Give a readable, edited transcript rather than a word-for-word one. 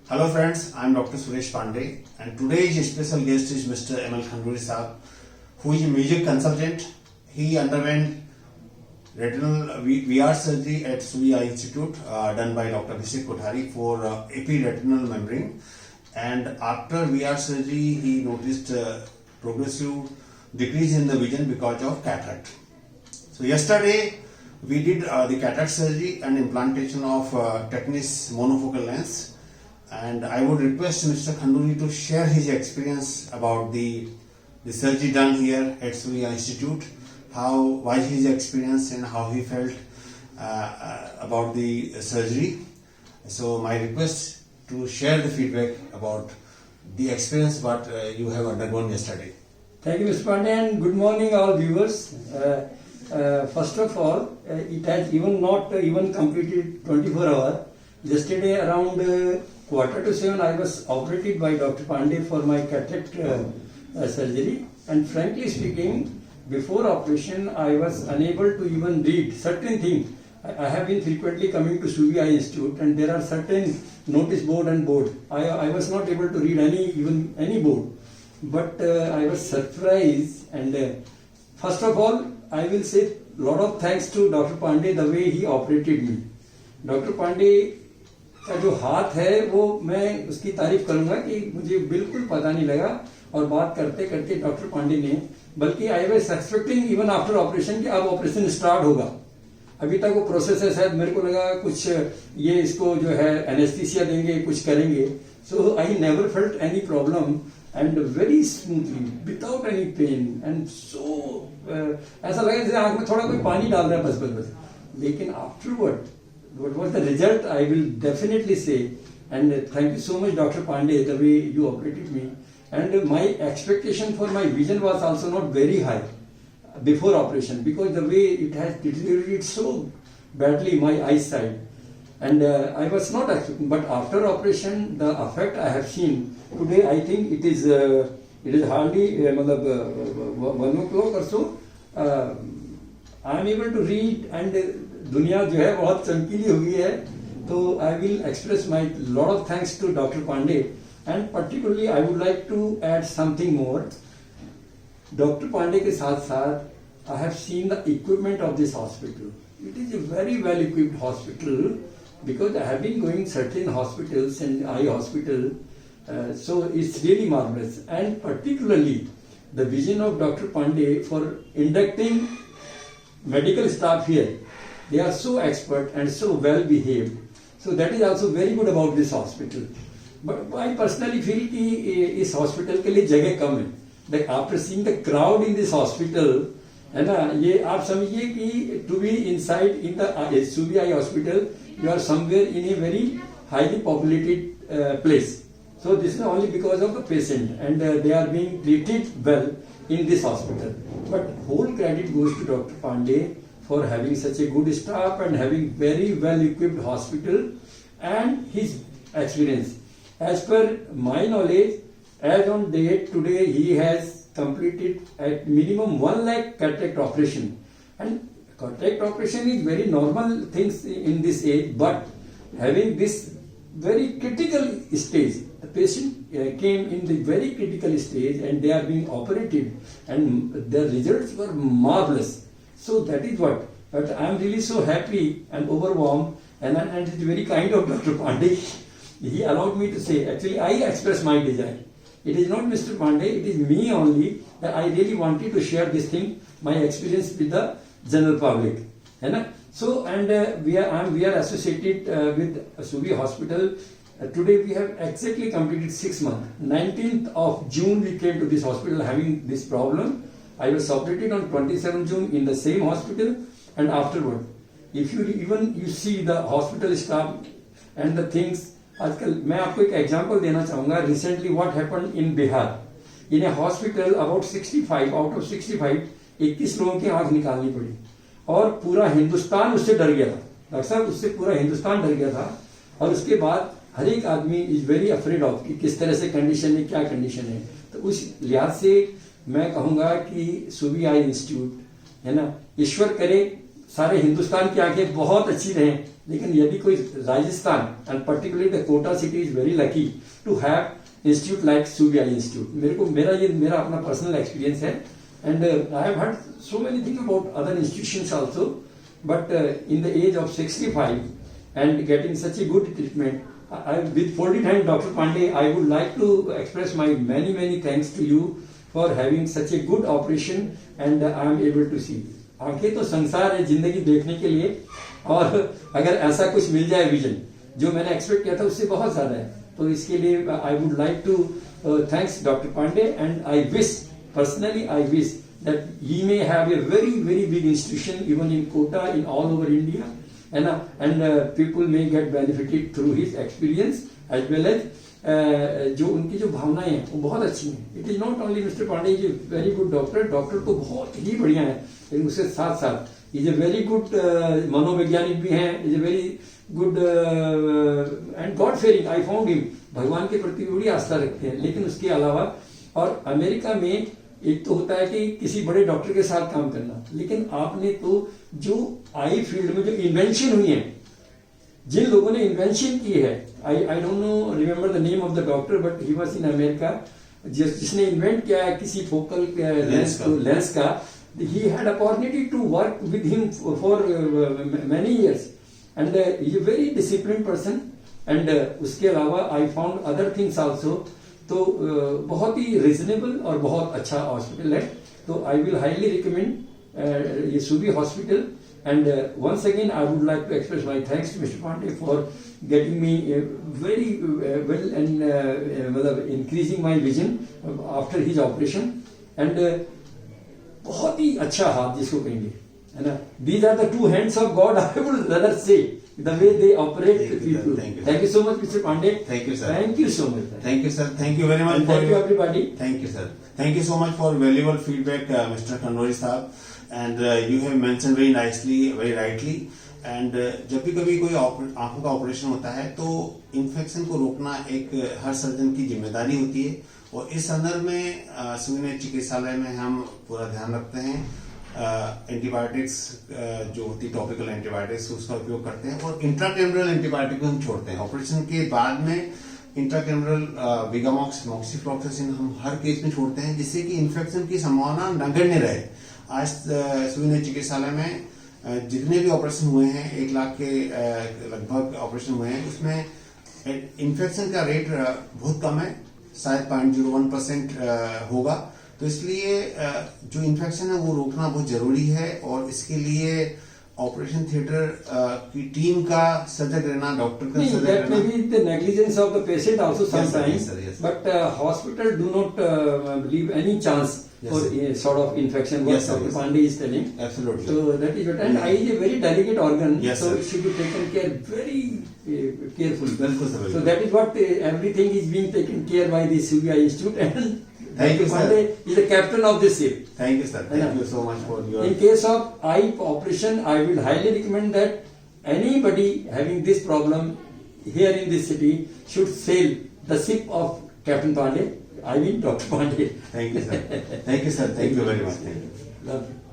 Hello friends, I am Dr. Suresh Pandey and today's special guest is Mr. ML Khanduri Saab, who is a music consultant. He underwent retinal VR surgery at Suvi Eye Institute done by Dr. Abhishek Kothari for epiretinal membrane, and after VR surgery he noticed progressive decrease in the vision because of cataract. So yesterday we did the cataract surgery and implantation of Tecnis monofocal lens. And I would request Mr. Khanduri to share his experience about the surgery done here at Suvi Eye Institute, how was his experience and how he felt about the surgery. So my request to share the feedback about the experience what you have undergone yesterday. Thank you, Mr. Pandey, and good morning, all viewers. First of all, it has not even completed 24 hours. Yesterday, around 6:45, I was operated by Dr. Pandey for my cataract surgery. And frankly speaking, before operation, I was unable to even read certain things. I have been frequently coming to Suvi Eye Institute, and there are certain notice board and board. I was not able to read any board. But I was surprised, and first of all, I will say a lot of thanks to Dr. Pandey the way he operated me. Dr. Pandey का जो हाथ है वो मैं उसकी तारीफ करूंगा कि मुझे बिल्कुल पता नहीं लगा, और बात करते करते डॉक्टर पांडे ने, बल्कि I was expecting even after operation कि अब ऑपरेशन स्टार्ट होगा. अभी तक वो प्रोसेस है, शायद मेरे को लगा कुछ ये इसको जो है एनेस्थीसिया देंगे, कुछ करेंगे. So I never felt any problem and very smoothly without any pain and so ऐसा लगा जैसे आंख में थोड़ा कोई पानी डाल रहा है बस. लेकिन afterward what was the result, I will definitely say, and thank you so much Dr. Pandey the way you operated me, and my expectation for my vision was also not very high before operation because the way it has deteriorated so badly my eyesight, and I was not expecting, but after operation the effect I have seen today. I think it is hardly 1 o'clock or so. I am able to read, and दुनिया जो है बहुत चमकीली हो गई है. तो I will express my lot of thanks to doctor Pande, and particularly I would like to add something more. Doctor Pande के साथ साथ I have seen the equipment of this hospital. It is a very well equipped hospital because I have been going certain hospitals and eye hospital, so it's really marvelous, and particularly the vision of Dr. Pandey for inducting medical staff here. They are so expert and so well behaved. So that is also very good about this hospital. But I personally feel कि इस hospital के लिए जगह कम है. Like after seeing the crowd in this hospital, है ना, ये आप समझिए कि to be inside in the Suvi Eye Hospital, you are somewhere in a very highly populated place. So this is only because of the patient, and they are being treated well in this hospital. But whole credit goes to Dr. Pandey for having such a good staff and having very well equipped hospital and his experience. As per my knowledge, as on date today, he has completed at minimum 1 lakh cataract operation. And cataract operation is very normal things in this age, but having this very critical stage, the patient came in the very critical stage and they are being operated, and the results were marvelous. So that is what. But I am really so happy and overwhelmed, and it is very kind of Dr. Pandey. He allowed me to say, actually I express my desire. It is not Mr. Pandey, it is me only, that I really wanted to share this thing, my experience with the general public. So, and we are associated with Suvi Hospital. Today we have exactly completed 6 months. 19th of June we came to this hospital having this problem. I was operated on 27 June in the same hospital, and afterward, if you see the hospital staff and the things. आजकल मैं आपको एक example देना चाहूँगा. Recently what happened in Bihar, in a hospital about 65 out of 65, 21 लोगों की आँख निकालनी पड़ी, और पूरा हिंदुस्तान उससे डर गया था. डॉक्टर साहब, उससे पूरा हिंदुस्तान डर गया था. और उसके बाद हर एक आदमी इज वेरी अफ्रेड ऑफ कि किस तरह से कंडीशन है, क्या कंडीशन है. तो उस लिहाज से मैं कहूँगा कि सुवी आई इंस्टीट्यूट, है ना, ईश्वर करे सारे हिंदुस्तान की आंखें बहुत अच्छी रहें, लेकिन यदि कोई Rajasthan and particularly the Kota city is very lucky to have institute like Surya institute. मेरा अपना पर्सनल एक्सपीरियंस है, and I have heard so many thing about other institutions also, but in the age of 65 and getting such a good treatment, with folded hand, Dr. Pandey, I would like to express my many thanks to you for having such a good operation, and I am able to see. आंखें तो संसार है जिंदगी देखने के लिए, और अगर ऐसा कुछ मिल जाए विजन जो मैंने एक्सपेक्ट किया था उससे बहुत ज्यादा है, तो इसके लिए I would like to thanks doctor Pande, and I wish personally that he may have a very big institution even in Kota, in all over India, and people may get benefited through his experience as well as जो उनकी जो भावनाएं हैं वो बहुत अच्छी हैं. It is not only mister Pande is a very good doctor तो बहुत ही बढ़िया है, लेकिन उसके साथ साथ इज ए वेरी गुड मनोवैज्ञानिक भी हैं, is a very good and god fearing. I found him, भगवान के प्रति बड़ी आस्था रखते हैं. लेकिन उसके अलावा, और अमेरिका में एक तो होता है कि किसी बड़े डॉक्टर के साथ काम करना, लेकिन आपने तो जो आई फील्ड में जो इन्वेंशन हुई है, जिन लोगों ने इन्वेंशन की है, I don't know remember the name of the doctor, but he was in America, जिसने इन्वेंट किया है किसी फोकल लेंस का, he had opportunity to work with him for many years, and he a very discipline person. And उसके अलावा I found other things also. तो बहुत ही reasonable और बहुत अच्छा हॉस्पिटल है. तो आई विल हाईली रिकमेंड ये Subi hospital. And once again I would like to express my thanks to mister Pandey for getting me very well and मतलब increasing my vision after his operation. And बहुत ही अच्छा हाथ जिसको कहेंगे, है ना. These are the two hands of God, I would rather say, the way they operate people. Thank you so much, Mr. Pandey. Thank you, sir. Thank you so much. Thank you, sir. Thank you very much. And thank you, everybody. Thank you, sir. Thank you so much for valuable feedback, Mr. Khanwari Sahab. And you have mentioned very nicely, very rightly. And जब भी कभी कोई आंखों का operation होता है तो infection को रोकना एक हर सर्जन की जिम्मेदारी होती है. और इस संदर्भ में सुनिए चिकित्सालय में हम पूरा ध्यान रखते हैं. एंटीबायोटिक्स जो होती है टॉपिकल एंटीबायोटिक्स उसका उपयोग करते हैं, और इंट्राकेमरल एंटीबायोटिक को हम छोड़ते हैं. ऑपरेशन के बाद में इंट्राकेमरल विगामॉक्स, मॉक्सीफ्लॉक्सासिन हम हर केस में छोड़ते हैं, जिससे कि इन्फेक्शन की संभावना नगण्य रहे. आज सुविधा चिकित्सालय में जितने भी ऑपरेशन हुए हैं, 1 लाख के लगभग ऑपरेशन हुए हैं, उसमें इन्फेक्शन का रेट बहुत कम है, शायद 0.01% होगा. तो इसलिए जो इन्फेक्शन है वो रोकना बहुत जरूरी है, और इसके लिए ऑपरेशन थिएटर की टीम का सजग रहना, डॉक्टर का सजग रहना. That may be the negligence of the patient also sometimes, yes, sir, yes, sir. But hospital do not leave any chance for sort of infection. What Dr. Pandey is telling. Absolutely. So that is what, and eye is a very delicate organ, yes, so sir. it should be taken care very carefully. बिल्कुल sir. So that is what everything is being taken care by the Surya Institute, and Thank you, Pandey is the captain of this ship. Thank you, sir. Thank you so much for your. In case of eye operation, I will highly recommend that anybody having this problem here in this city should sail the ship of Captain Pandey. I mean Dr. Pandey. Thank you, sir. Thank you, sir. Thank you very much. Thank you. Love you.